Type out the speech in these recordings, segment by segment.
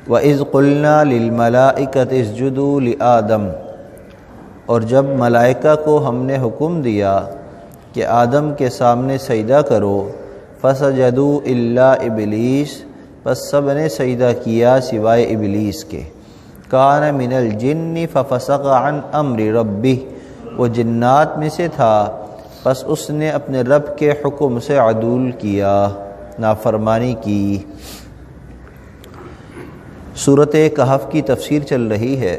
وَإِذْ قُلْنَا لِلْمَلَائِكَةِ اسْجُدُوا لِآدَمَ، اور جب ملائکہ کو ہم نے حکم دیا کہ آدم کے سامنے سجدہ کرو، فَسَجَدُوا إِلَّا إِبْلِيسَ، پس سب نے سجدہ کیا سوائے ابلیس کے، کان من الجن ففسق عن امر ربہ، وہ جنات میں سے تھا پس اس نے اپنے رب کے حکم سے عدول کیا، نافرمانی کی۔ سورۃ کہف کی تفسیر چل رہی ہے۔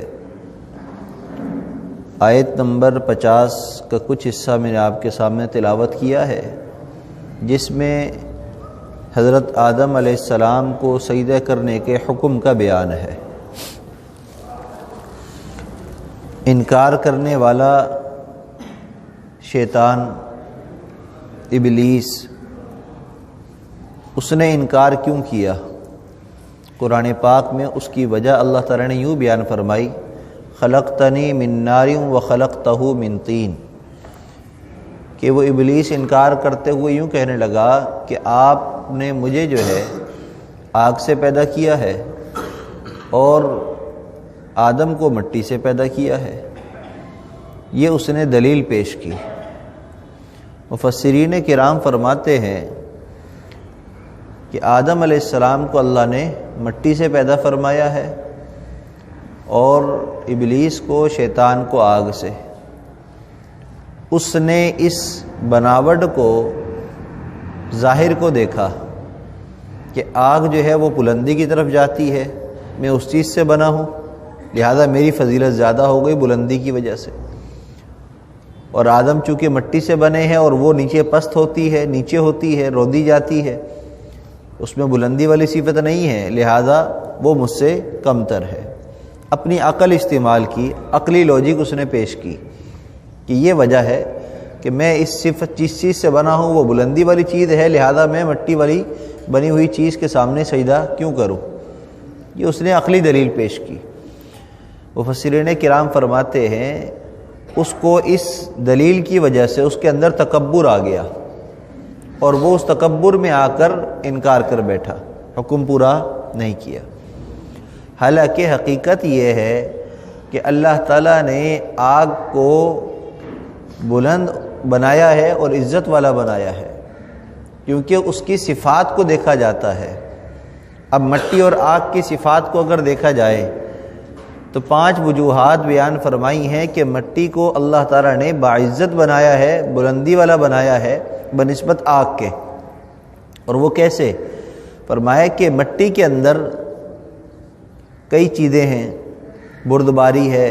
آیت نمبر 50 کا کچھ حصہ میں نے آپ کے سامنے تلاوت کیا ہے، جس میں حضرت آدم علیہ السلام کو سجدہ کرنے کے حکم کا بیان ہے۔ انکار کرنے والا شیطان ابلیس، اس نے انکار کیوں کیا؟ قرآن پاک میں اس کی وجہ اللہ تعالیٰ نے یوں بیان فرمائی، خلقتنی من نار وخلقتہ من طین، کہ وہ ابلیس انکار کرتے ہوئے یوں کہنے لگا کہ آپ نے مجھے جو ہے آگ سے پیدا کیا ہے اور آدم کو مٹی سے پیدا کیا ہے۔ یہ اس نے دلیل پیش کی۔ مفسرین کرام فرماتے ہیں کہ آدم علیہ السلام کو اللہ نے مٹی سے پیدا فرمایا ہے اور ابلیس کو، شیطان کو آگ سے۔ اس نے اس بناوٹ کو، ظاہر کو دیکھا کہ آگ جو ہے وہ بلندی کی طرف جاتی ہے، میں اس چیز سے بنا ہوں، لہذا میری فضیلت زیادہ ہو گئی بلندی کی وجہ سے۔ اور آدم چونکہ مٹی سے بنے ہیں اور وہ نیچے پست ہوتی ہے، نیچے ہوتی ہے، رودی جاتی ہے، اس میں بلندی والی صفت نہیں ہے، لہذا وہ مجھ سے کم تر ہے۔ اپنی عقل استعمال کی، عقلی لوجک اس نے پیش کی کہ یہ وجہ ہے کہ میں اس صفت جس چیز سے بنا ہوں وہ بلندی والی چیز ہے، لہذا میں مٹی والی بنی ہوئی چیز کے سامنے سجدہ کیوں کروں؟ یہ اس نے عقلی دلیل پیش کی۔ مفسرین کرام فرماتے ہیں اس کو اس دلیل کی وجہ سے اس کے اندر تکبر آ گیا اور وہ اس تکبر میں آ کر انکار کر بیٹھا، حکم پورا نہیں کیا۔ حالانکہ حقیقت یہ ہے کہ اللہ تعالیٰ نے آگ کو بلند بنایا ہے اور عزت والا بنایا ہے، کیونکہ اس کی صفات کو دیکھا جاتا ہے۔ اب مٹی اور آگ کی صفات کو اگر دیکھا جائے تو 5 وجوہات بیان فرمائی ہیں کہ مٹی کو اللہ تعالیٰ نے باعزت بنایا ہے، بلندی والا بنایا ہے بنسبت آگ کے۔ اور وہ کیسے؟ فرمایا کہ مٹی کے اندر کئی چیزیں ہیں، بردباری ہے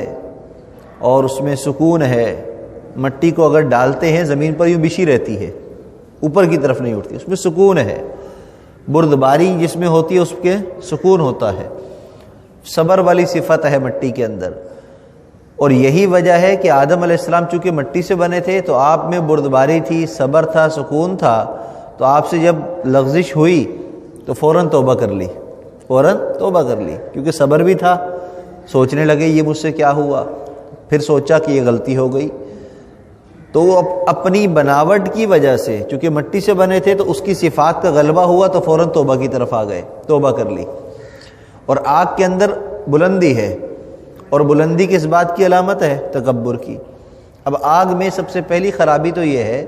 اور اس میں سکون ہے۔ مٹی کو اگر ڈالتے ہیں زمین پر یوں بچھی رہتی ہے، اوپر کی طرف نہیں اٹھتی، اس میں سکون ہے۔ بردباری جس میں ہوتی ہے اس کے سکون ہوتا ہے۔ صبر والی صفت ہے مٹی کے اندر، اور یہی وجہ ہے کہ آدم علیہ السلام چونکہ مٹی سے بنے تھے تو آپ میں بردباری تھی، صبر تھا، سکون تھا، تو آپ سے جب لغزش ہوئی تو فوراً توبہ کر لی، فوراً توبہ کر لی، کیونکہ صبر بھی تھا۔ سوچنے لگے یہ مجھ سے کیا ہوا، پھر سوچا کہ یہ غلطی ہو گئی، تو وہ اپنی بناوٹ کی وجہ سے چونکہ مٹی سے بنے تھے تو اس کی صفات کا غلبہ ہوا تو فوراً توبہ کی طرف آ گئے، توبہ کر لی۔ اور آگ کے اندر بلندی ہے، اور بلندی کس بات کی علامت ہے؟ تکبر کی۔ اب آگ میں سب سے پہلی خرابی تو یہ ہے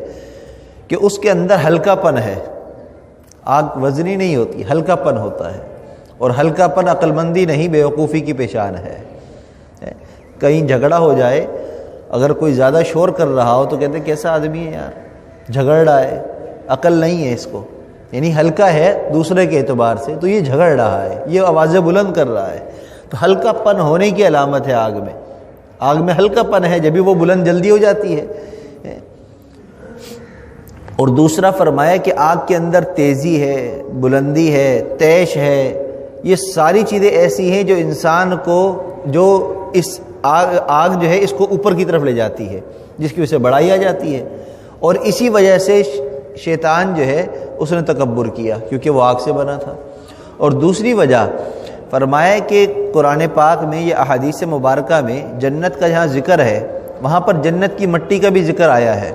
کہ اس کے اندر ہلکا پن ہے۔ آگ وزنی نہیں ہوتی، ہلکا پن ہوتا ہے، اور ہلکا پن عقل مندی نہیں، بیوقوفی کی پیشان ہے۔ کہیں جھگڑا ہو جائے، اگر کوئی زیادہ شور کر رہا ہو تو کہتے ہیں کیسا آدمی ہے یار، جھگڑ رہا ہے، عقل نہیں ہے اس کو، یعنی ہلکا ہے دوسرے کے اعتبار سے، تو یہ جھگڑ رہا ہے، یہ آوازیں بلند کر رہا ہے۔ تو ہلکا پن ہونے کی علامت ہے آگ میں، آگ میں ہلکا پن ہے، جبھی وہ بلند جلدی ہو جاتی ہے۔ اور دوسرا فرمایا کہ آگ کے اندر تیزی ہے، بلندی ہے، تیش ہے، یہ ساری چیزیں ایسی ہیں جو انسان کو، جو اس آگ جو ہے اس کو اوپر کی طرف لے جاتی ہے، جس کی وجہ سے بڑائی آ جاتی ہے۔ اور اسی وجہ سے شیطان جو ہے اس نے تکبر کیا، کیونکہ وہ آگ سے بنا تھا۔ اور دوسری وجہ فرمایا کہ قرآن پاک میں، یہ احادیث مبارکہ میں جنت کا جہاں ذکر ہے وہاں پر جنت کی مٹی کا بھی ذکر آیا ہے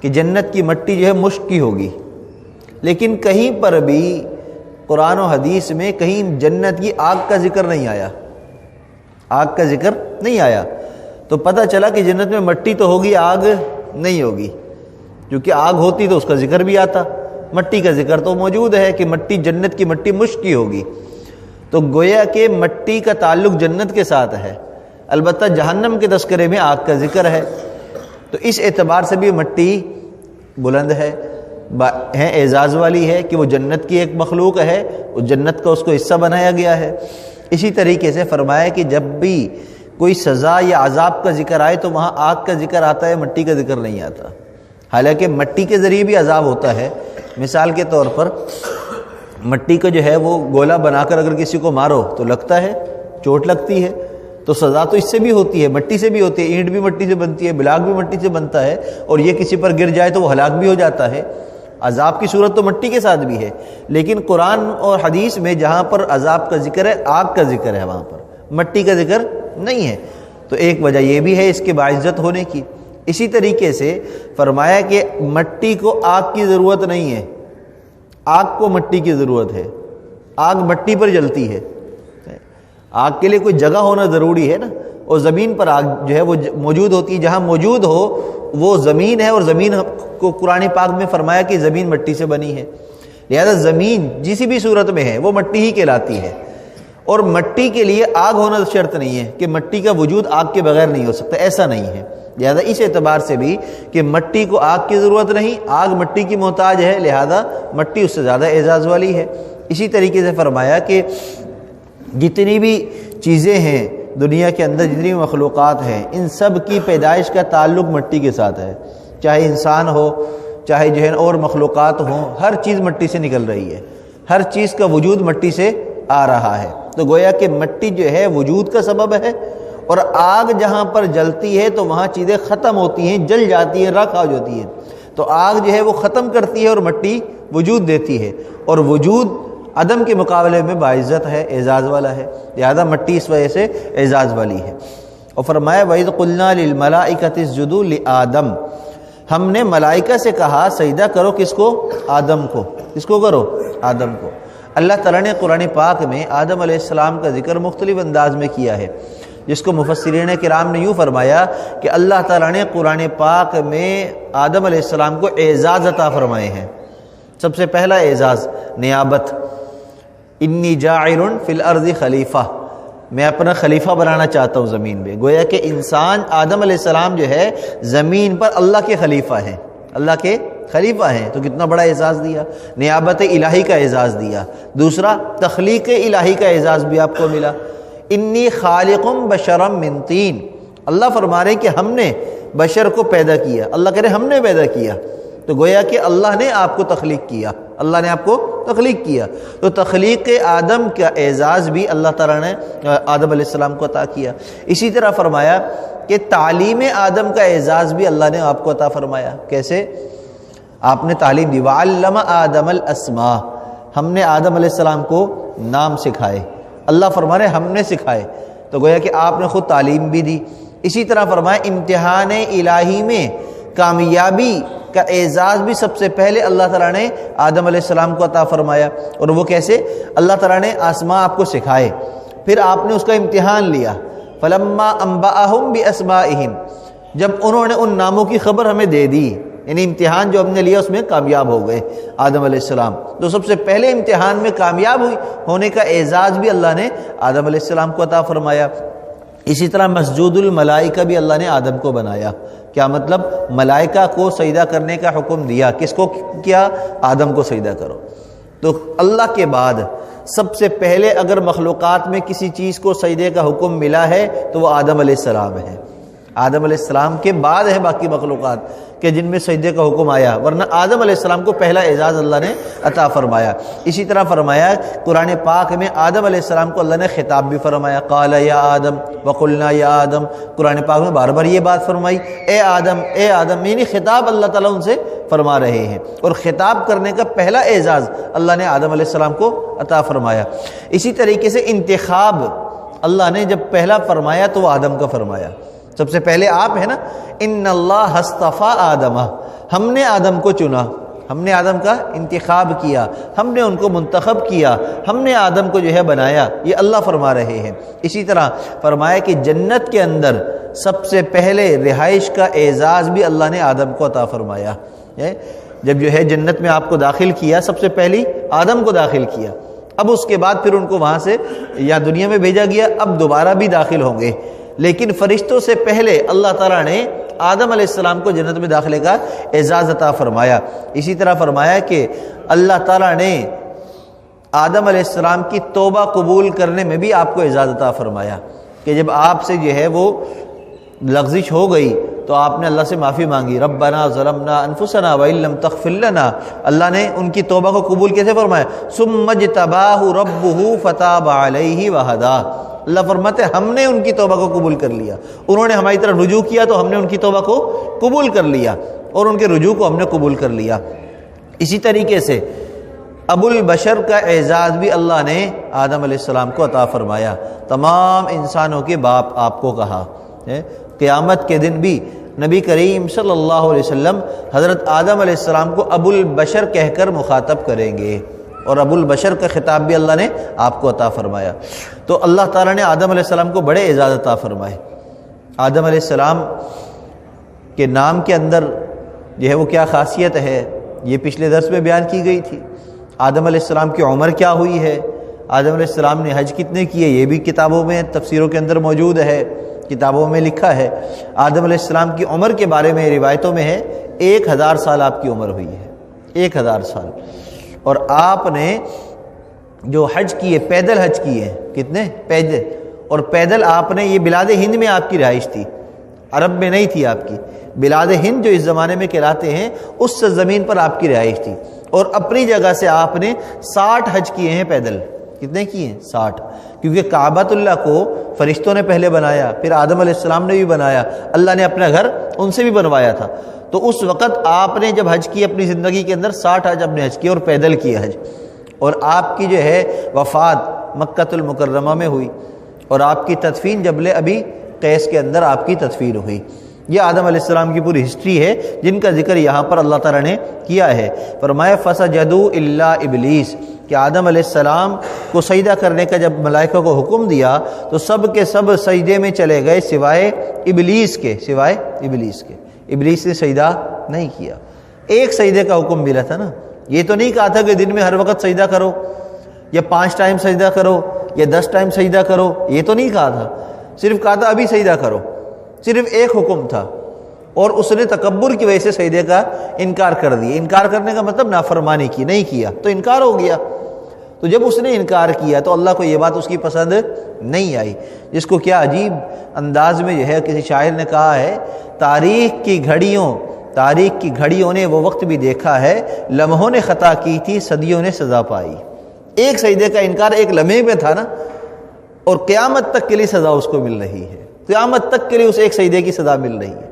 کہ جنت کی مٹی جو ہے مشک کی ہوگی، لیکن کہیں پر بھی قرآن و حدیث میں کہیں جنت کی آگ کا ذکر نہیں آیا، آگ کا ذکر نہیں آیا، تو پتہ چلا کہ جنت میں مٹی تو ہوگی، آگ نہیں ہوگی، کیونکہ آگ ہوتی تو اس کا ذکر بھی آتا، مٹی کا ذکر تو موجود ہے کہ مٹی، جنت کی مٹی مشک کی ہوگی، تو گویا کہ مٹی کا تعلق جنت کے ساتھ ہے، البتہ جہنم کے تذکرے میں آگ کا ذکر ہے، تو اس اعتبار سے بھی مٹی بلند ہے، اعزاز والی ہے کہ وہ جنت کی ایک مخلوق ہے، وہ جنت کا اس کو حصہ بنایا گیا ہے۔ اسی طریقے سے فرمایا کہ جب بھی کوئی سزا یا عذاب کا ذکر آئے تو وہاں آگ کا ذکر آتا ہے، مٹی کا ذکر نہیں آتا، حالانکہ مٹی کے ذریعے بھی عذاب ہوتا ہے۔ مثال کے طور پر مٹی کا جو ہے وہ گولا بنا کر اگر کسی کو مارو تو لگتا ہے، چوٹ لگتی ہے، تو سزا تو اس سے بھی ہوتی ہے، مٹی سے بھی ہوتی ہے، اینٹ بھی مٹی سے بنتی ہے، بلاک بھی مٹی سے بنتا ہے، اور یہ کسی پر گر جائے تو وہ ہلاک بھی ہو جاتا ہے۔ عذاب کی صورت تو مٹی کے ساتھ بھی ہے، لیکن قرآن اور حدیث میں جہاں پر عذاب کا ذکر ہے، آگ کا ذکر ہے، وہاں پر مٹی کا ذکر نہیں ہے، تو ایک وجہ یہ بھی ہے اس کے باعزت ہونے کی۔ اسی طریقے سے فرمایا کہ مٹی کو آگ کی ضرورت نہیں ہے، آگ کو مٹی کی ضرورت ہے، آگ مٹی پر جلتی ہے، آگ کے لیے کوئی جگہ ہونا ضروری ہے نا، اور زمین پر آگ جو ہے وہ موجود ہوتی ہے، جہاں موجود ہو وہ زمین ہے، اور زمین کو قرآن پاک میں فرمایا کہ زمین مٹی سے بنی ہے، لہذا زمین جسی بھی صورت میں ہے وہ مٹی ہی کہلاتی ہے، اور مٹی کے لیے آگ ہونا شرط نہیں ہے کہ مٹی کا وجود آگ کے بغیر نہیں ہو سکتا، ایسا نہیں ہے۔ لہذا اس اعتبار سے بھی کہ مٹی کو آگ کی ضرورت نہیں، آگ مٹی کی محتاج ہے، لہذا مٹی اس سے زیادہ اعزاز والی ہے۔ اسی طریقے سے فرمایا کہ جتنی بھی چیزیں ہیں دنیا کے اندر، جتنی بھی مخلوقات ہیں، ان سب کی پیدائش کا تعلق مٹی کے ساتھ ہے، چاہے انسان ہو، چاہے جو ہے اور مخلوقات ہوں، ہر چیز مٹی سے نکل رہی ہے، ہر چیز کا وجود مٹی سے آ رہا ہے، تو گویا کہ مٹی جو ہے وجود کا سبب ہے، اور آگ جہاں پر جلتی ہے تو وہاں چیزیں ختم ہوتی ہیں، جل جاتی ہیں، راکھ ہو جاتی ہیں، تو آگ جو ہے وہ ختم کرتی ہے اور مٹی وجود دیتی ہے، اور وجود عدم کے مقابلے میں باعزت ہے، اعزاز والا ہے، لہذا مٹی اس وجہ سے اعزاز والی ہے۔ اور فرمایا وَإِذْ قُلْنَا لِلْمَلَائِكَةِ اسْجُدُوا لِآدَمَ، ہم نے ملائکہ سے کہا سجدہ کرو کس کو؟ آدم کو۔ کس کو کرو؟ آدم کو۔ اللہ تعالیٰ نے قرآن پاک میں آدم علیہ السلام کا ذکر مختلف انداز میں کیا ہے، جس کو مفسرین کرام نے یوں فرمایا کہ اللہ تعالیٰ نے قرآن پاک میں آدم علیہ السلام کو اعزاز عطا فرمائے ہیں۔ سب سے پہلا اعزاز نیابت، انی جاعل فی الارض خلیفہ، میں اپنا خلیفہ بنانا چاہتا ہوں زمین میں۔ گویا کہ انسان آدم علیہ السلام جو ہے زمین پر اللہ کے خلیفہ ہیں، اللہ کے خلیفہ ہیں، تو کتنا بڑا اعزاز دیا، نیابت الہی کا اعزاز دیا۔ دوسرا تخلیق الہی کا اعزاز بھی آپ کو ملا، انی خالق بشرا من طین، اللہ فرما رہے ہیں کہ ہم نے بشر کو پیدا کیا، اللہ کہہ رہے ہم نے پیدا کیا، تو گویا کہ اللہ نے آپ کو تخلیق کیا، اللہ نے آپ کو تخلیق کیا، تو تخلیق آدم کا اعزاز بھی اللہ تعالیٰ نے آدم علیہ السلام کو عطا کیا۔ اسی طرح فرمایا کہ تعلیم آدم کا اعزاز بھی اللہ نے آپ کو عطا فرمایا۔ کیسے؟ آپ نے تعلیم دی، وَعَلَّمَ آدَمَ الْأَسْمَاءَ، ہم نے آدم علیہ السلام کو نام سکھائے، اللہ فرما رہے ہم نے سکھائے، تو گویا کہ آپ نے خود تعلیم بھی دی۔ اسی طرح فرمایا امتحان الہی میں کامیابی کا اعزاز بھی سب سے پہلے اللہ تعالیٰ نے آدم علیہ السلام کو عطا فرمایا، اور وہ کیسے؟ اللہ تعالیٰ نے اسماء آپ کو سکھائے، پھر آپ نے اس کا امتحان لیا، فلما انبأہم باسمائہم، جب انہوں نے ان ناموں کی خبر ہمیں دے دی، یعنی امتحان جو ہم نے لیا اس میں کامیاب ہو گئے آدم علیہ السلام، تو سب سے پہلے امتحان میں کامیاب ہونے کا اعزاز بھی اللہ نے آدم علیہ السلام کو عطا فرمایا۔ اسی طرح مسجود الملائکہ بھی اللہ نے آدم کو بنایا، کیا مطلب؟ ملائکہ کو سجدہ کرنے کا حکم دیا، کس کو کیا؟ آدم کو سجدہ کرو۔ تو اللہ کے بعد سب سے پہلے اگر مخلوقات میں کسی چیز کو سجدے کا حکم ملا ہے تو وہ آدم علیہ السلام ہے، آدم علیہ السلام کے بعد ہے باقی مخلوقات کہ جن میں سجدے کا حکم آیا، ورنہ آدم علیہ السلام کو پہلا اعزاز اللہ نے عطا فرمایا۔ اسی طرح فرمایا قرآن پاک میں آدم علیہ السلام کو اللہ نے خطاب بھی فرمایا، قال یا آدم وقلنا یا آدم، قرآن پاک میں بار بار یہ بات فرمائی، اے آدم اے آدم، یعنی خطاب اللہ تعالیٰ ان سے فرما رہے ہیں، اور خطاب کرنے کا پہلا اعزاز اللہ نے آدم علیہ السلام کو عطا فرمایا۔ اسی طریقے سے انتخاب اللہ نے جب پہلا فرمایا تو وہ آدم کا فرمایا، سب سے پہلے آپ ہے نا، ان اللہ اصطفیٰ آدم، ہم نے آدم کو چنا، ہم نے آدم کا انتخاب کیا، ہم نے ان کو منتخب کیا، ہم نے آدم کو جو ہے بنایا، یہ اللہ فرما رہے ہیں۔ اسی طرح فرمایا کہ جنت کے اندر سب سے پہلے رہائش کا اعزاز بھی اللہ نے آدم کو عطا فرمایا ہے۔ جب جو ہے جنت میں آپ کو داخل کیا، سب سے پہلی آدم کو داخل کیا، اب اس کے بعد پھر ان کو وہاں سے یا دنیا میں بھیجا گیا، اب دوبارہ بھی داخل ہوں گے، لیکن فرشتوں سے پہلے اللہ تعالیٰ نے آدم علیہ السلام کو جنت میں داخلے کا اعزاز عطا فرمایا۔ اسی طرح فرمایا کہ اللہ تعالیٰ نے آدم علیہ السلام کی توبہ قبول کرنے میں بھی آپ کو اعزاز عطا فرمایا کہ جب آپ سے جو ہے وہ لغزش ہو گئی تو آپ نے اللہ سے معافی مانگی، ربنا ظلمنا انفسنا وان لم تغفر لنا، اللہ نے ان کی توبہ کو قبول کیسے فرمایا، ثم اجتباہ ربہ فتاب علیہ وہدیٰ، اللہ فرماتے ہیں ہم نے ان کی توبہ کو قبول کر لیا، انہوں نے ہماری طرف رجوع کیا تو ہم نے ان کی توبہ کو قبول کر لیا اور ان کے رجوع کو ہم نے قبول کر لیا۔ اسی طریقے سے ابو البشر کا اعزاز بھی اللہ نے آدم علیہ السلام کو عطا فرمایا، تمام انسانوں کے باپ آپ کو کہا ہے۔ قیامت کے دن بھی نبی کریم صلی اللہ علیہ وسلم حضرت آدم علیہ السلام کو ابو البشر کہہ کر مخاطب کریں گے، اور ابو البشر کا خطاب بھی اللہ نے آپ کو عطا فرمایا۔ تو اللہ تعالیٰ نے آدم علیہ السلام کو بڑے اعزاز عطا فرمائے۔ آدم علیہ السلام کے نام کے اندر جو ہے وہ کیا خاصیت ہے، یہ پچھلے درس میں بیان کی گئی تھی۔ آدم علیہ السلام کی عمر کیا ہوئی ہے، آدم علیہ السلام نے حج کتنے کیے، یہ بھی کتابوں میں تفسیروں کے اندر موجود ہے، کتابوں میں لکھا ہے۔ آدم علیہ السلام کی عمر کے بارے میں روایتوں میں ہے 1000 سال آپ کی عمر ہوئی ہے، 1000 سال، اور آپ نے جو حج کیے پیدل حج کیے، کتنے پیدل، اور پیدل آپ نے، یہ بلاد ہند میں آپ کی رہائش تھی، عرب میں نہیں تھی آپ کی، بلاد ہند جو اس زمانے میں کہلاتے ہیں اس زمین پر آپ کی رہائش تھی، اور اپنی جگہ سے آپ نے 60 حج کیے ہیں پیدل۔ کتنے کیے ہیں؟ 60، کیونکہ کعبۃ اللہ کو فرشتوں نے پہلے بنایا، پھر آدم علیہ السلام نے بھی بنایا، اللہ نے اپنا گھر ان سے بھی بنوایا تھا، تو اس وقت آپ نے جب حج کی اپنی زندگی کے اندر 60 حج اپنے حج کیے اور پیدل کیے حج، اور آپ کی جو ہے وفات مکۃ المکرمہ میں ہوئی، اور آپ کی تدفین جبل ابی قیس کے اندر آپ کی تدفین ہوئی۔ یہ آدم علیہ السلام کی پوری ہسٹری ہے جن کا ذکر یہاں پر اللہ تعالیٰ نے کیا ہے۔ فرمایا فسجدوا الا ابلیس، کہ آدم علیہ السلام کو سجدہ کرنے کا جب ملائکہ کو حکم دیا تو سب کے سب سجدے میں چلے گئے سوائے ابلیس کے، سوائے ابلیس کے، ابلیس نے سجدہ نہیں کیا۔ ایک سجدے کا حکم ملا تھا نا، یہ تو نہیں کہا تھا کہ دن میں ہر وقت سجدہ کرو، یا 5 ٹائم سجدہ کرو، یا 10 ٹائم سجدہ کرو، یہ تو نہیں کہا تھا، صرف کہا تھا ابھی سجدہ کرو، صرف ایک حکم تھا، اور اس نے تکبر کی وجہ سے سجدے کا انکار کر دیا۔ انکار کرنے کا مطلب نافرمانی کی، نہیں کیا تو انکار ہو گیا۔ تو جب اس نے انکار کیا تو اللہ کو یہ بات اس کی پسند نہیں آئی، جس کو کیا عجیب انداز میں جو ہے کسی شاعر نے کہا ہے، تاریخ کی گھڑیوں نے وہ وقت بھی دیکھا ہے، لمحوں نے خطا کی تھی صدیوں نے سزا پائی۔ ایک سجدے کا انکار ایک لمحے میں تھا نا، اور قیامت تک کے لیے سزا اس کو مل رہی ہے، قیامت تک کے لیے اس ایک سجدے کی سزا مل رہی ہے۔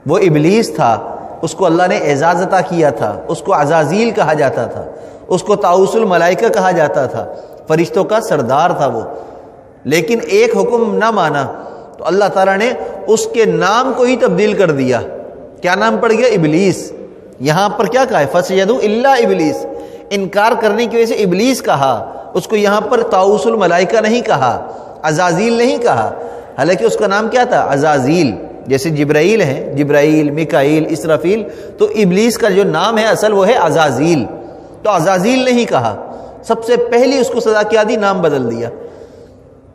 وہ ابلیس تھا، اس کو اللہ نے اعزاز عطا کیا تھا، اس کو عزازیل کہا جاتا تھا، اس کو طاؤس الملائکہ کہا جاتا تھا، فرشتوں کا سردار تھا وہ، لیکن ایک حکم نہ مانا تو اللہ تعالیٰ نے اس کے نام کو ہی تبدیل کر دیا۔ کیا نام پڑ گیا؟ ابلیس۔ یہاں پر کیا کہا ہے؟ فسجدوا الا ابلیس، انکار کرنے کی وجہ سے ابلیس کہا، اس کو یہاں پر طاؤس الملائکہ نہیں کہا، عزازیل نہیں کہا، حالانکہ اس کا نام کیا تھا؟ عزازیل۔ جیسے جبرائیل ہیں، جبرائیل، میکائیل، اسرافیل، تو ابلیس کا جو نام ہے اصل وہ ہے عزازیل، تو عزازیل نہیں کہا، سب سے پہلی اس کو سزا کیا دی؟ نام بدل دیا۔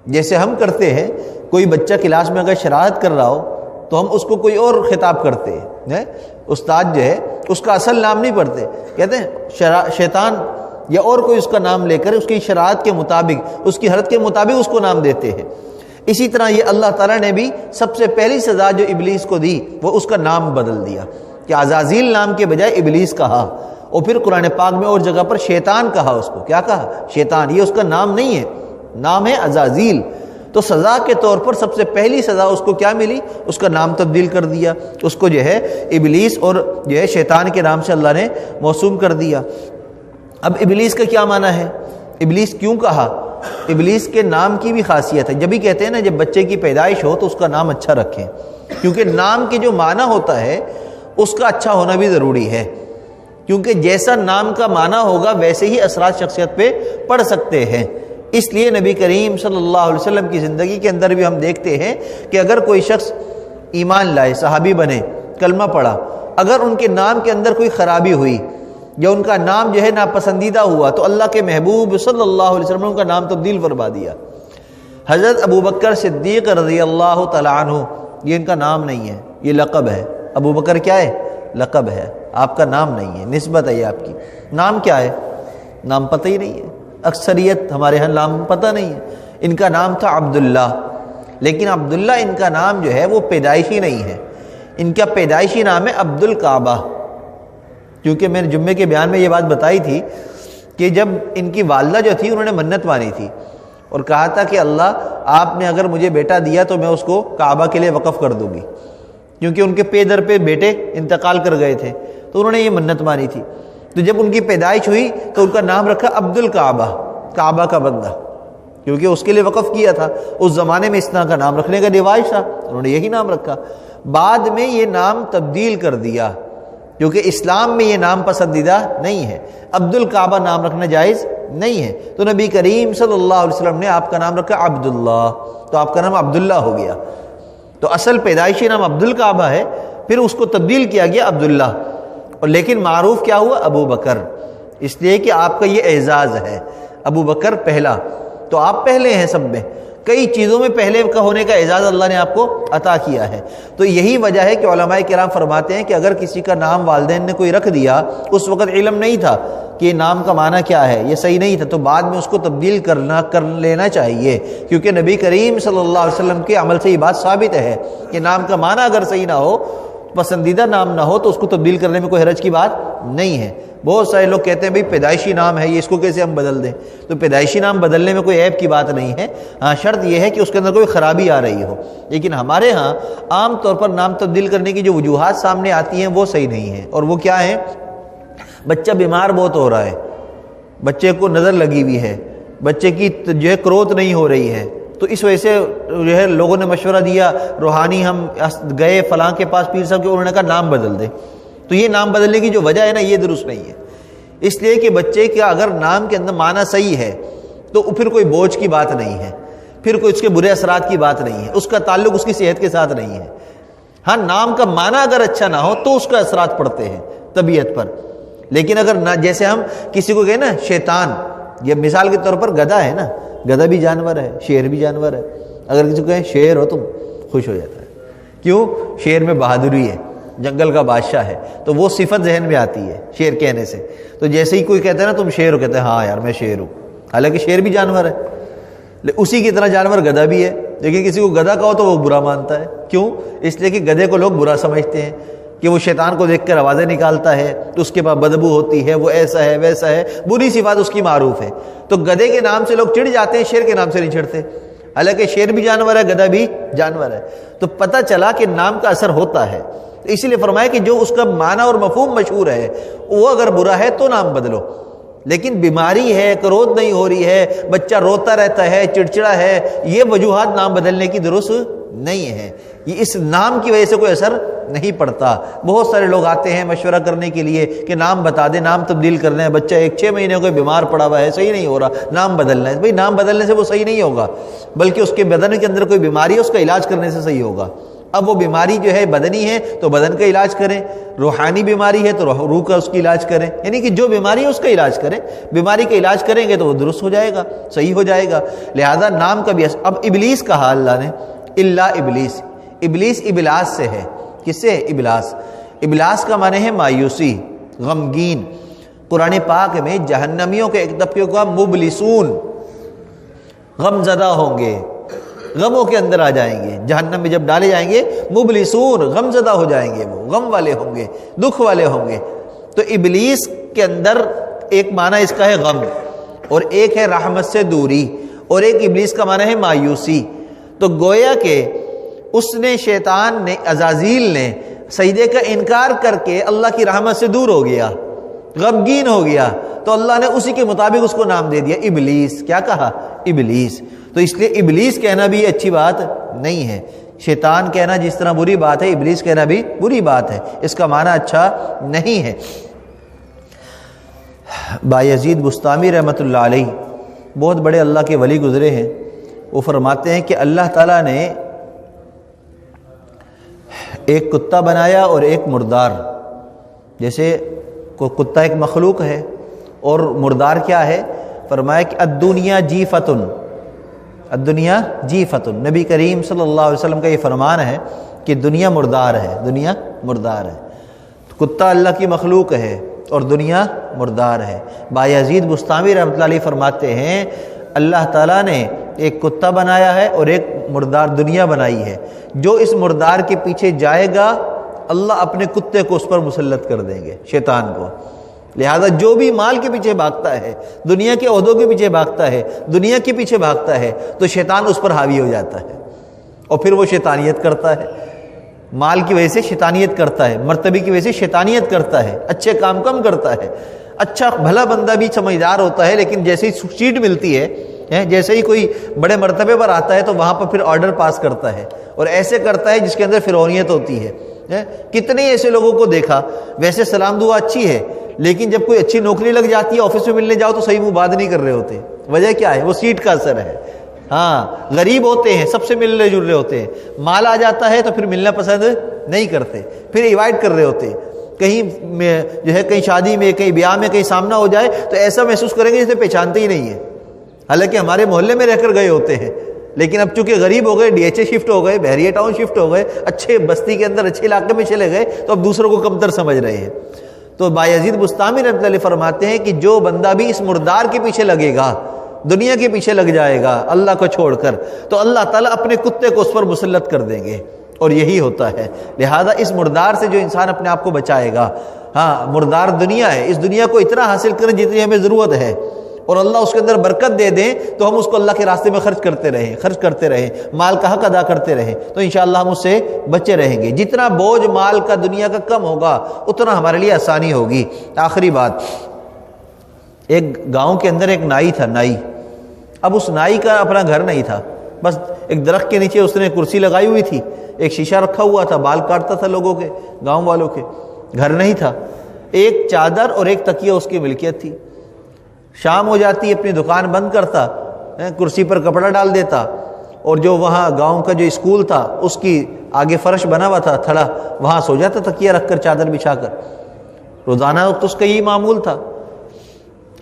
جیسے ہم کرتے ہیں، کوئی بچہ کلاس میں اگر شرارت کر رہا ہو تو ہم اس کو کوئی اور خطاب کرتے ہیں، استاد جو ہے اس کا اصل نام نہیں پڑھتے، کہتے ہیں شیطان، یا اور کوئی اس کا نام لے کر اس کی شرارت کے مطابق، اس کی حرکت کے مطابق اس کو نام دیتے ہیں۔ اسی طرح یہ اللہ تعالیٰ نے بھی سب سے پہلی سزا جو ابلیس کو دی وہ اس کا نام بدل دیا، کہ عزازیل نام کے بجائے ابلیس کہا، اور پھر قرآن پاک میں اور جگہ پر شیطان کہا، اس کو کیا کہا؟ شیطان۔ یہ اس کا نام نہیں ہے، نام ہے عزازیل۔ تو سزا کے طور پر سب سے پہلی سزا اس کو کیا ملی؟ اس کا نام تبدیل کر دیا، اس کو جو ہے ابلیس اور جو ہے شیطان کے نام سے اللہ نے موسوم کر دیا۔ اب ابلیس کا کیا معنی ہے؟ ابلیس کیوں کہا؟ ابلیس کے نام کی بھی خاصیت ہے، جب بھی کہتے ہیں نا جب بچے کی پیدائش ہو تو اس کا نام اچھا رکھیں، کیونکہ نام کے جو معنی ہوتا ہے اس کا اچھا ہونا بھی ضروری ہے۔ کیونکہ جیسا نام کا معنی ہوگا ویسے ہی اثرات شخصیت پہ پڑ سکتے ہیں۔ اس لیے نبی کریم صلی اللہ علیہ وسلم کی زندگی کے اندر بھی ہم دیکھتے ہیں کہ اگر کوئی شخص ایمان لائے، صحابی بنے، کلمہ پڑھا، اگر ان کے نام کے اندر کوئی خرابی ہوئی یا ان کا نام جو ہے ناپسندیدہ ہوا تو اللہ کے محبوب صلی اللہ علیہ وسلم نے ان کا نام تبدیل فرما دیا۔ حضرت ابوبکر صدیق رضی اللہ تعالیٰ عنہ، یہ ان کا نام نہیں ہے، یہ لقب ہے۔ ابو بکر کیا ہے؟ لقب ہے، آپ کا نام نہیں ہے، نسبت ہے یہ آپ کی۔ نام کیا ہے؟ نام پتہ ہی نہیں ہے، اکثریت ہمارے ہاں نام پتہ نہیں ہے۔ ان کا نام تھا عبداللہ، لیکن عبداللہ ان کا نام جو ہے وہ پیدائشی نہیں ہے، ان کا پیدائشی نام ہے عبد الکعبہ۔ کیونکہ میں نے جمعے کے بیان میں یہ بات بتائی تھی کہ جب ان کی والدہ جو تھی انہوں نے منت مانی تھی اور کہا تھا کہ اللہ آپ نے اگر مجھے بیٹا دیا تو میں اس کو کعبہ کے لیے وقف کر دوں گی، کیونکہ ان کے پے در پہ بیٹے انتقال کر گئے تھے تو انہوں نے یہ منت مانی تھی۔ تو جب ان کی پیدائش ہوئی تو ان کا نام رکھا عبد الکعبہ، کعبہ کا بندہ، کیونکہ اس کے لیے وقف کیا تھا۔ اس زمانے میں اس طرح کا نام رکھنے کا رواج تھا، انہوں نے یہی نام رکھا۔ بعد میں یہ نام تبدیل کر دیا کیونکہ اسلام میں یہ نام پسندیدہ نہیں ہے، عبد الکعبہ نام رکھنا جائز نہیں ہے۔ تو نبی کریم صلی اللہ علیہ وسلم نے آپ کا نام رکھا عبداللہ، تو آپ کا نام عبداللہ ہو گیا۔ تو اصل پیدائشی نام عبد الکعبہ ہے، پھر اس کو تبدیل کیا گیا عبداللہ، اور لیکن معروف کیا ہوا؟ ابو بکر، اس لیے کہ آپ کا یہ اعزاز ہے، ابو بکر پہلا، تو آپ پہلے ہیں سب میں، کئی چیزوں میں پہلے کا ہونے کا اعزاز اللہ نے آپ کو عطا کیا ہے۔ تو یہی وجہ ہے کہ علماء کرام فرماتے ہیں کہ اگر کسی کا نام والدین نے کوئی رکھ دیا، اس وقت علم نہیں تھا کہ نام کا معنی کیا ہے، یہ صحیح نہیں تھا، تو بعد میں اس کو تبدیل کر لینا چاہیے، کیونکہ نبی کریم صلی اللہ علیہ وسلم کے عمل سے یہ بات ثابت ہے کہ نام کا معنی اگر صحیح نہ ہو، پسندیدہ نام نہ ہو، تو اس کو تبدیل کرنے میں کوئی حرج کی بات نہیں ہے۔ بہت سارے لوگ کہتے ہیں بھئی پیدائشی نام ہے یہ، اس کو کیسے ہم بدل دیں؟ تو پیدائشی نام بدلنے میں کوئی عیب کی بات نہیں ہے، ہاں شرط یہ ہے کہ اس کے اندر کوئی خرابی آ رہی ہو۔ لیکن ہمارے ہاں عام طور پر نام تبدیل کرنے کی جو وجوہات سامنے آتی ہیں وہ صحیح نہیں ہیں، اور وہ کیا ہیں؟ بچہ بیمار بہت ہو رہا ہے، بچے کو نظر لگی ہوئی ہے، بچے کی جو ہے گروتھ نہیں ہو رہی ہے، تو اس وجہ سے جو ہے لوگوں نے مشورہ دیا، روحانی ہم گئے فلاں کے پاس، پیر صاحب کے، انہوں نے کہا نام بدل دے۔ تو یہ نام بدلنے کی جو وجہ ہے نا، یہ درست نہیں ہے، اس لیے کہ بچے کا اگر نام کے اندر معنی صحیح ہے تو پھر کوئی بوجھ کی بات نہیں ہے، پھر کوئی اس کے برے اثرات کی بات نہیں ہے، اس کا تعلق اس کی صحت کے ساتھ نہیں ہے۔ ہاں نام کا معنی اگر اچھا نہ ہو تو اس کا اثرات پڑتے ہیں طبیعت پر، لیکن اگر نہ، جیسے ہم کسی کو کہیں نا شیطان، یہ مثال کے طور پر گدھا ہے نا، گدھا بھی جانور ہے، شیر بھی جانور ہے، اگر کسی کو کہیں شیر ہو تم، خوش ہو جاتا ہے، کیوں؟ شیر میں بہادری ہے، جنگل کا بادشاہ ہے، تو وہ صفت ذہن میں آتی ہے شیر کہنے سے۔ تو جیسے ہی کوئی کہتا ہے نا تم شیر ہو، کہتے ہیں ہاں یار میں شیر ہوں، حالانکہ شیر بھی جانور ہے، اسی کی طرح جانور گدھا بھی ہے، لیکن کسی کو گدھا کہو تو وہ برا مانتا ہے، کیوں؟ اس لیے کہ گدھے کو لوگ برا سمجھتے ہیں کہ وہ شیطان کو دیکھ کر آوازیں نکالتا ہے، تو اس کے پاس بدبو ہوتی ہے، وہ ایسا ہے ویسا ہے، بری صفات اس کی معروف ہے۔ تو گدھے کے نام سے لوگ چڑھ جاتے ہیں، شیر کے نام سے نہیں چڑھتے، حالانکہ شیر بھی جانور ہے، گدھا بھی جانور ہے۔ تو پتہ چلا کہ نام کا اثر ہوتا ہے، اسی لیے فرمایا کہ جو اس کا معنی اور مفہوم مشہور ہے وہ اگر برا ہے تو نام بدلو، لیکن بیماری ہے، کرود نہیں ہو رہی ہے، بچہ روتا رہتا ہے، چڑچڑا ہے، یہ وجوہات نام بدلنے کی درست نہیں ہے، یہ اس نام کی وجہ سے کوئی اثر نہیں پڑتا۔ بہت سارے لوگ آتے ہیں مشورہ کرنے کے لیے کہ نام بتا دیں، نام تبدیل کرنا ہے، بچہ 1-6 مہینے کوئی بیمار پڑا ہوا ہے، صحیح نہیں ہو رہا، نام بدلنا ہے۔ بھئی نام بدلنے سے وہ صحیح نہیں ہوگا، بلکہ اس کے بدن کے اندر کوئی بیماری ہے، اس کا علاج کرنے سے صحیح ہوگا۔ اب وہ بیماری جو ہے بدنی ہے تو بدن کا علاج کریں، روحانی بیماری ہے تو روح کا اس کی علاج کریں، یعنی کہ جو بیماری ہے اس کا علاج کریں، بیماری کا علاج کریں گے تو وہ درست ہو جائے گا، صحیح ہو جائے گا۔ لہذا نام کا بھی اب ابلیس کہا اللہ نے، الا ابلیس، ابلیس ابلاس سے ہے، کس سے؟ ابلاس۔ ابلاس کا معنی ہے مایوسی، غمگین۔ قرآن پاک میں جہنمیوں کے ایک طبقے کو مبلسون، غم زدہ ہوں گے، غموں کے اندر آ جائیں گے، جہنم میں جب ڈالے جائیں گے مبلسون، غم زدہ ہو جائیں گے، وہ غم والے ہوں گے، دکھ والے ہوں گے۔ تو ابلیس کے اندر ایک معنی اس کا ہے غم، اور ایک ہے رحمت سے دوری، اور ایک ابلیس کا معنی ہے مایوسی۔ تو گویا کہ اس نے، شیطان نے، عزازیل نے سجدے کا انکار کر کے اللہ کی رحمت سے دور ہو گیا، غمگین ہو گیا، تو اللہ نے اسی کے مطابق اس کو نام دے دیا ابلیس۔ کیا کہا؟ ابلیس۔ تو اس لیے ابلیس کہنا بھی اچھی بات نہیں ہے، شیطان کہنا جس طرح بری بات ہے، ابلیس کہنا بھی بری بات ہے، اس کا معنی اچھا نہیں ہے۔ بایزید بستامی رحمۃ اللہ علیہ بہت بڑے اللہ کے ولی گزرے ہیں، وہ فرماتے ہیں کہ اللہ تعالیٰ نے ایک کتا بنایا اور ایک مردار، جیسے کتا ایک مخلوق ہے اور مردار کیا ہے، فرمایا کہ الدنیا جیفتن، الدنیا جیفتن، نبی کریم صلی اللہ علیہ وسلم کا یہ فرمان ہے کہ دنیا مردار ہے، دنیا مردار ہے، کتا اللہ کی مخلوق ہے اور دنیا مردار ہے۔ بایزید بستامی رحمۃ اللہ علیہ فرماتے ہیں اللہ تعالیٰ نے ایک کتا بنایا ہے اور ایک مردار دنیا بنائی ہے، جو اس مردار کے پیچھے جائے گا اللہ اپنے کتے کو اس پر مسلط کر دیں گے، شیطان کو۔ لہذا جو بھی مال کے پیچھے بھاگتا ہے، دنیا کے عہدوں کے پیچھے بھاگتا ہے، دنیا کے پیچھے بھاگتا ہے، تو شیطان اس پر حاوی ہو جاتا ہے اور پھر وہ شیطانیت کرتا ہے، مال کی وجہ سے شیطانیت کرتا ہے، مرتبے کی وجہ سے شیطانیت کرتا ہے، اچھے کام کم کرتا ہے۔ اچھا بھلا بندہ بھی سمجھدار ہوتا ہے، لیکن جیسے ہی سیٹ ملتی ہے، جیسے ہی کوئی بڑے مرتبے پر آتا ہے تو وہاں پر پھر آرڈر پاس کرتا ہے اور ایسے کرتا ہے جس کے اندر فرعونیت ہوتی ہے۔ کتنے ایسے لوگوں کو دیکھا، ویسے سلام دعا اچھی ہے لیکن جب کوئی اچھی نوکری لگ جاتی ہے، آفس میں ملنے جاؤ تو صحیح منہ بات نہیں کر رہے ہوتے۔ وجہ کیا ہے؟ وہ سیٹ کا اثر ہے۔ ہاں، غریب ہوتے ہیں، سب سے ملنے جل رہے ہوتے ہیں، مال آ جاتا ہے تو پھر ملنا پسند نہیں کرتے، پھر ایوائڈ کر رہے ہوتے ہیں۔ کہیں جو ہے کہیں شادی میں، کہیں بیاہ میں، کہیں سامنا ہو جائے تو ایسا محسوس کریں گے جسے پہچانتے ہی نہیں ہیں، حالانکہ ہمارے محلے میں رہ کر گئے ہوتے ہیں، لیکن اب چونکہ غریب ہو گئے، ڈی ایچ اے شفٹ ہو گئے، بحریہ ٹاؤن شفٹ ہو گئے، اچھے بستی کے اندر اچھے علاقے میں چلے گئے تو اب دوسروں کو کمتر سمجھ رہے ہیں۔ تو بایزید بستامی رحمۃ اللہ علیہ فرماتے ہیں کہ جو بندہ بھی اس مردار کے پیچھے لگے گا، دنیا کے پیچھے لگ جائے گا اللہ کو چھوڑ کر، تو اللہ تعالیٰ اپنے کتے کو اس پر مسلط کر دیں گے، اور یہی ہوتا ہے۔ لہذا اس مردار سے جو انسان اپنے آپ کو بچائے گا، ہاں مردار دنیا ہے، اس دنیا کو اتنا حاصل کریں جتنی ہمیں ضرورت ہے، اور اللہ اس کے اندر برکت دے دیں تو ہم اس کو اللہ کے راستے میں خرچ کرتے رہیں، مال کا حق ادا کرتے رہیں، تو انشاءاللہ ہم اس سے بچے رہیں گے۔ جتنا بوجھ مال کا دنیا کا کم ہوگا اتنا ہمارے لیے آسانی ہوگی۔ آخری بات، ایک گاؤں کے اندر ایک نائی تھا، نائی۔ اب اس نائی کا اپنا گھر نہیں تھا، بس ایک درخت کے نیچے اس نے کرسی لگائی ہوئی تھی، ایک شیشہ رکھا ہوا تھا، بال کاٹتا تھا لوگوں کے، گاؤں والوں کے، گھر نہیں تھا۔ ایک چادر اور ایک تکیہ اس کی ملکیت تھی۔ شام ہو جاتی، اپنی دکان بند کرتا، کرسی پر کپڑا ڈال دیتا، اور جو وہاں گاؤں کا جو اسکول تھا اس کی آگے فرش بنا ہوا تھا تھڑا، وہاں سو جاتا تکیہ رکھ کر، چادر بچھا کر۔ روزانہ تو اس کا یہی معمول تھا۔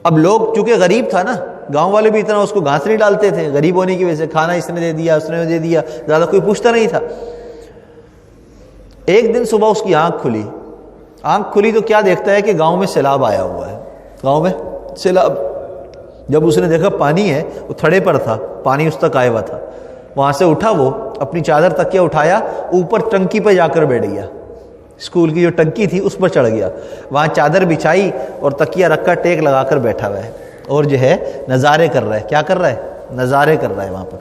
اب لوگ چونکہ غریب تھا نا، گاؤں والے بھی اتنا اس کو گھاس نہیں ڈالتے تھے، غریب ہونے کی وجہ سے، کھانا اس نے دے دیا، اس نے دے دیا، زیادہ کوئی پوچھتا نہیں تھا۔ ایک دن صبح اس کی آنکھ کھلی تو کیا دیکھتا ہے کہ گاؤں میں سیلاب آیا ہوا ہے، گاؤں میں سیلاب۔ جب اس نے دیکھا پانی ہے، وہ تھڑے پر تھا، پانی اس تک آیا ہوا تھا، وہاں سے اٹھا، وہ اپنی چادر تکیہ اٹھایا، اوپر ٹنکی پہ جا کر بیٹھ گیا، اسکول کی جو ٹنکی تھی اس پر چڑھ گیا، وہاں چادر بچھائی اور تکیہ رکھ کر ٹیک لگا کر بیٹھا ہوا ہے، اور جو ہے نظارے کر رہا ہے۔ کیا کر رہا ہے؟ نظارے کر رہا ہے وہاں پر۔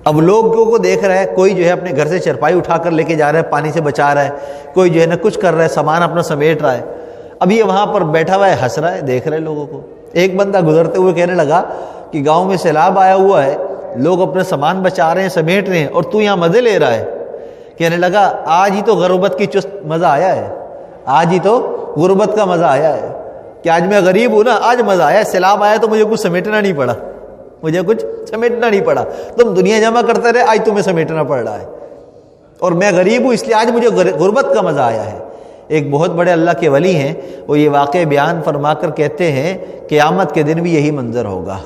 اب لوگوں کو دیکھ رہا ہے، کوئی جو ہے اپنے گھر سے چرپائی اٹھا کر لے کے جا رہا ہے، پانی سے بچا رہا ہے، کوئی جو ہے نا کچھ کر رہا ہے، سامان اپنا سمیٹ رہا ہے۔ اب یہ وہاں پر بیٹھا ہوا ہے، ہنس رہا ہے، دیکھ رہے لوگوں کو۔ ایک بندہ گزرتے ہوئے کہنے لگا کہ گاؤں میں سیلاب آیا ہوا ہے، لوگ اپنے سامان بچا رہے ہیں، سمیٹ رہے ہیں، اور تو یہاں مزے لے رہا ہے۔ کہنے لگا آج ہی تو غربت کی چست مزہ آیا ہے، آج ہی تو غربت کا مزہ آیا ہے کہ آج میں غریب ہوں نا، آج مزہ آیا ہے، سیلاب آیا تو مجھے کچھ سمیٹنا نہیں پڑا، تم دنیا جمع کرتے رہے، آج تمہیں سمیٹنا پڑ رہا ہے، اور میں غریب ہوں اس لیے آج مجھے غربت کا مزہ آیا ہے۔ ایک بہت بڑے اللہ کے ولی ہیں، وہ یہ واقعہ بیان فرما کر کہتے ہیں قیامت کے دن بھی یہی منظر ہوگا۔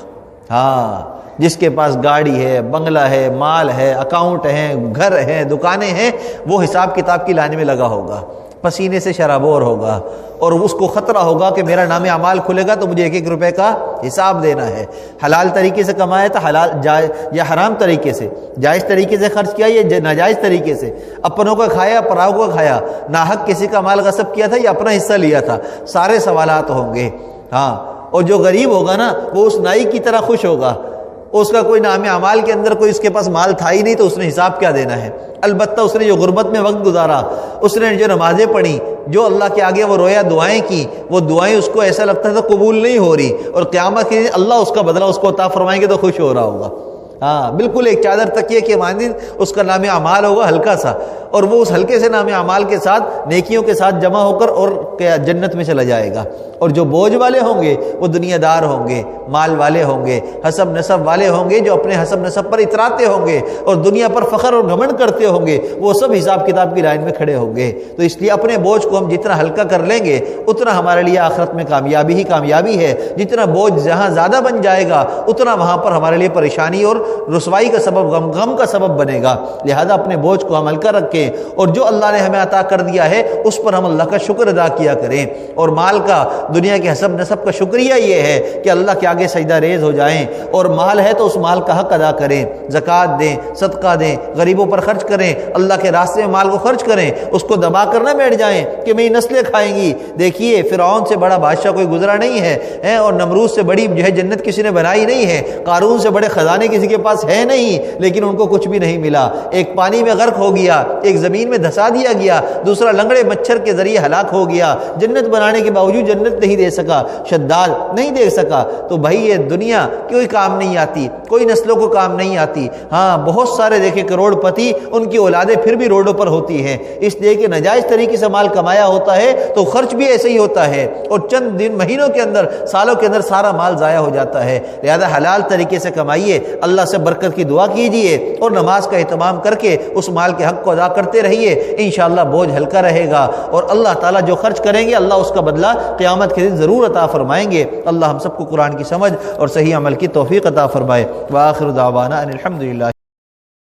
ہاں، جس کے پاس گاڑی ہے، بنگلہ ہے، مال ہے، اکاؤنٹ ہے، گھر ہے، دکانیں ہیں، وہ حساب کتاب کی لائن میں لگا ہوگا، پسینے سے شرابور ہوگا، اور اس کو خطرہ ہوگا کہ میرا نام اعمال کھلے گا تو مجھے ایک ایک روپے کا حساب دینا ہے، حلال طریقے سے کمایا تھا، حلال یا حرام طریقے سے، جائز طریقے سے خرچ کیا یا ناجائز طریقے سے، اپنوں کا کھایا، پراؤں کا کھایا، ناحق کسی کا مال غصب کیا تھا یا اپنا حصہ لیا تھا، سارے سوالات ہوں گے۔ ہاں، اور جو غریب ہوگا نا وہ اس نائی کی طرح خوش ہوگا، اس کا کوئی نام اعمال کے اندر کوئی اس کے پاس مال تھا ہی نہیں تو اس نے حساب کیا دینا ہے۔ البتہ اس نے جو غربت میں وقت گزارا، اس نے جو نمازیں پڑھی، جو اللہ کے آگے وہ رویا، دعائیں کی، وہ دعائیں اس کو ایسا لگتا تھا قبول نہیں ہو رہی، اور قیامت کے دن اللہ اس کا بدلہ اس کو عطا فرمائیں گے تو خوش ہو رہا ہوگا۔ ہاں بالکل ایک چادر تکیے کے مانند اس کا نام اعمال ہوگا ہلکا سا، اور وہ اس ہلکے سے نام اعمال کے ساتھ نیکیوں کے ساتھ جمع ہو کر اور جنت میں چلا جائے گا۔ اور جو بوجھ والے ہوں گے وہ دنیا دار ہوں گے، مال والے ہوں گے، حسب نسب والے ہوں گے، جو اپنے حسب نسب پر اتراتے ہوں گے اور دنیا پر فخر اور گھمنڈ کرتے ہوں گے، وہ سب حساب کتاب کی لائن میں کھڑے ہوں گے۔ تو اس لیے اپنے بوجھ کو ہم جتنا ہلکا کر لیں گے اتنا ہمارے لیے آخرت میں کامیابی ہی کامیابی ہے۔ جتنا بوجھ جہاں زیادہ بن جائے گا اتنا وہاں پر ہمارے لیے پریشانی اور رسوائی کا سبب، غم کا سبب بنے گا۔ لہذا اپنے بوجھ کو ہم ہلکا رکھیں اور جو اللہ نے ہمیں عطا کر دیا ہے اس پر ہم اللہ کا شکر ادا کیا کریں۔ اور مال کا، دنیا کے حسب نسب کا شکریہ یہ ہے کہ اللہ کے آگے سجدہ ریز ہو جائیں، اور مال ہے تو اس مال کا حق ادا کریں، زکوٰۃ دیں، صدقہ دیں، غریبوں پر خرچ کریں، اللہ کے راستے میں مال کو خرچ کریں، اس کو دبا کر نہ بیٹھ جائیں کہ میری نسلیں کھائیں گی۔ دیکھیے فرعون سے بڑا بادشاہ کوئی گزرا نہیں ہے، اور نمرود سے بڑی جو ہے جنت کسی نے بنائی نہیں ہے، قارون سے بڑے خزانے کسی کے پاس ہے نہیں، لیکن ان کو کچھ بھی نہیں ملا۔ ایک پانی میں غرق ہو گیا، ایک زمین میں دھسا دیا گیا، دوسرا لنگڑے مچھر کے ذریعے ہلاک ہو گیا، جنت بنانے کے باوجود جنت نہیں دے سکا، شداد نہیں دے سکا۔ تو بھائی یہ دنیا کوئی کام نہیں آتی، کوئی نسلوں کو کام نہیں آتی۔ ہاں بہت سارے دیکھیں کروڑ پتی، ان کی اولادیں پھر بھی روڈوں پر ہوتی ہیں، اس لیے کہ ناجائز طریقے سے مال کمایا ہوتا ہے تو خرچ بھی ایسے ہی ہوتا ہے، اور چند دن، مہینوں کے اندر، سالوں کے اندر سارا مال ضائع ہو جاتا ہے۔ لہذا حلال طریقے سے کمائیے، اللہ سے برکت کی دعا کیجئے، اور نماز کا اہتمام کر کے اس مال کے حق کو ادا کرتے رہیے، انشاءاللہ بوجھ ہلکا رہے گا، اور اللہ تعالیٰ جو خرچ کریں گے اللہ اس کا بدلہ قیامت کے دن ضرور عطا فرمائیں گے۔ اللہ ہم سب کو قرآن کی سمجھ اور صحیح عمل کی توفیق عطا فرمائے۔ وآخر دعوانا ان الحمدللہ۔